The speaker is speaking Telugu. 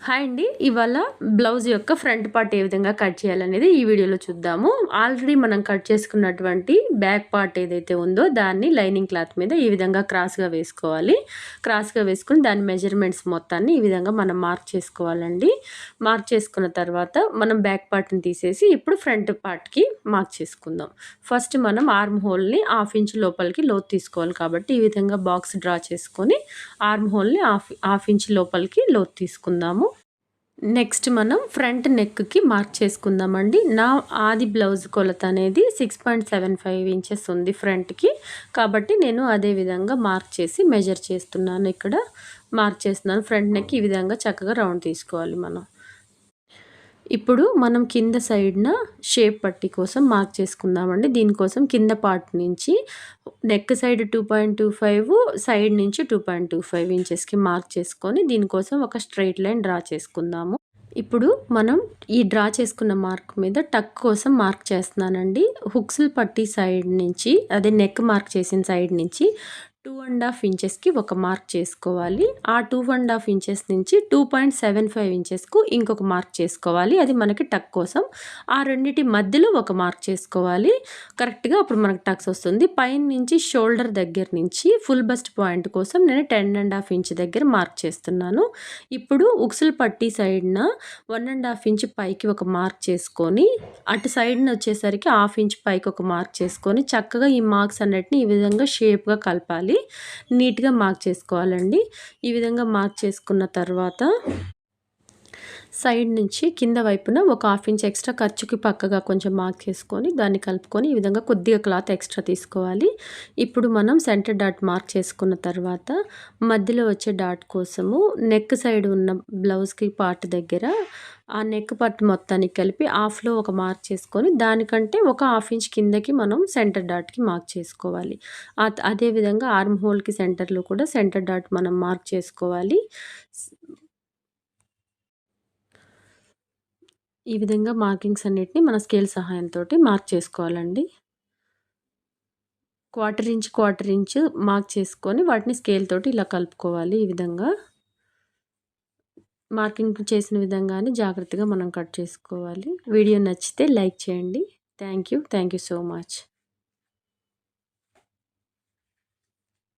హాయ్ అండి. ఇవాళ బ్లౌజ్ యొక్క ఫ్రంట్ పార్ట్ ఏ విధంగా కట్ చేయాలనేది ఈ వీడియోలో చూద్దాము. ఆల్రెడీ మనం కట్ చేసుకున్నటువంటి బ్యాక్ పార్ట్ ఏదైతే ఉందో దాన్ని లైనింగ్ క్లాత్ మీద ఈ విధంగా క్రాస్‌గా వేసుకోవాలి. క్రాస్‌గా వేసుకొని దాని మెజర్‌మెంట్స్ మొత్తాన్ని ఈ విధంగా మనం మార్క్ చేసుకోవాలండి. మార్క్ చేసుకున్న తర్వాత మనం బ్యాక్ పార్ట్‌ని తీసేసి ఇప్పుడు ఫ్రంట్ పార్ట్‌కి మార్క్ చేసుకుందాం. ఫస్ట్ మనం ఆర్మ్ హోల్‌ని హాఫ్ ఇంచ్ లోపలికి లోతు తీసుకోవాలి కాబట్టి ఈ విధంగా బాక్స్ డ్రా చేసుకొని ఆర్మ్ హోల్‌ని హాఫ్ ఇంచ్ లోపలికి లోతు తీసుకుందాము. నెక్స్ట్ మనం ఫ్రంట్ నెక్‌కి మార్క్ చేసుకుందామండి. నా ఆది బ్లౌజ్ కొలత అనేది 6.75 ఇంచెస్ ఉంది ఫ్రంట్‌కి. కాబట్టి నేను అదే విధంగా మార్క్ చేసి మెజర్ చేస్తున్నాను ఇక్కడ. మార్క్ చేస్తున్నాను. ఫ్రంట్ నెక్ ఈ విధంగా చక్కగా రౌండ్ తీసుకోవాలి మనం. ఇప్పుడు మనం కింద సైడ్‌న షేప్ పట్టీ కోసం మార్క్ చేసుకుందామండి. దీనికోసం కింద పార్ట్ నుంచి నెక్ సైడ్ 2.25 సైడ్ నుంచి 2.25 ఇంచెస్‌కి మార్క్ చేసుకొని దీనికోసం ఒక స్ట్రెయిట్ లైన్ డ్రా చేసుకుందాము. ఇప్పుడు మనం ఈ డ్రా చేసుకున్న మార్క్ మీద టక్ కోసం మార్క్ చేస్తున్నానండి. హుక్స్‌ల పట్టీ సైడ్ నుంచి అదే నెక్ మార్క్ చేసిన సైడ్ నుంచి 2½ ఇంచెస్‌కి ఒక మార్క్ చేసుకోవాలి. ఆ 2½ ఇంచెస్ నుంచి 2.75 ఇంచెస్‌కు ఇంకొక మార్క్ చేసుకోవాలి. అది మనకి టక్ కోసం. ఆ రెండిటి మధ్యలో ఒక మార్క్ చేసుకోవాలి. కరెక్ట్‌గా అప్పుడు మనకు టక్స్ వస్తుంది. పైన నుంచి షోల్డర్ దగ్గర నుంచి ఫుల్ బస్ట్ పాయింట్ కోసం నేను 10½ ఇంచ్ దగ్గర మార్క్ చేస్తున్నాను. ఇప్పుడు ఉక్సుల పట్టీ సైడ్‌న 1½ ఇంచ్ పైకి ఒక మార్క్ చేసుకొని అటు సైడ్‌న వచ్చేసరికి హాఫ్ ఇంచ్ పైకి ఒక మార్క్ చేసుకొని చక్కగా ఈ మార్క్స్ అన్నిటిని ఈ విధంగా షేప్‌గా కలపాలి. నీట్‌గా మార్క్ చేసుకోవాలండి. ఈ విధంగా మార్క్ చేసుకున్న తర్వాత సైడ్ నుంచి కింద వైపున ఒక హాఫ్ ఇంచ్ ఎక్స్ట్రా ఖర్చుకి పక్కగా కొంచెం మార్క్ చేసుకొని దాన్ని కలుపుకొని ఈ విధంగా కొద్దిగా క్లాత్ ఎక్స్ట్రా తీసుకోవాలి. ఇప్పుడు మనం సెంటర్ డాట్ మార్క్ చేసుకున్న తర్వాత మధ్యలో వచ్చే డాట్ కోసము నెక్ సైడ్ ఉన్న బ్లౌజ్‌కి పార్ట్ దగ్గర ఆ నెక్ పార్ట్ మొత్తానికి కలిపి హాఫ్‌లో ఒక మార్క్ చేసుకొని దానికంటే ఒక హాఫ్ ఇంచ్ కిందకి మనం సెంటర్ డాట్‌కి మార్క్ చేసుకోవాలి. అదే విధంగా ఆర్మ్ హోల్‌కి సెంటర్‌లో కూడా సెంటర్ డాట్ మనం మార్క్ చేసుకోవాలి. ఈ విధంగా మార్కింగ్స్ అన్నిటిని మన స్కేల్ సహాయంతోటి మార్క్ చేసుకోవాలండి. క్వార్టర్ ఇంచ్ మార్క్ చేసుకొని వాటిని స్కేల్ తోటి ఇలా కలుపుకోవాలి ఈ విధంగా. మార్కింగ్ చేసిన విధంగానే జాగ్రత్తగా మనం కట్ చేసుకోవాలి. వీడియో నచ్చితే లైక్ చేయండి. Thank you so much.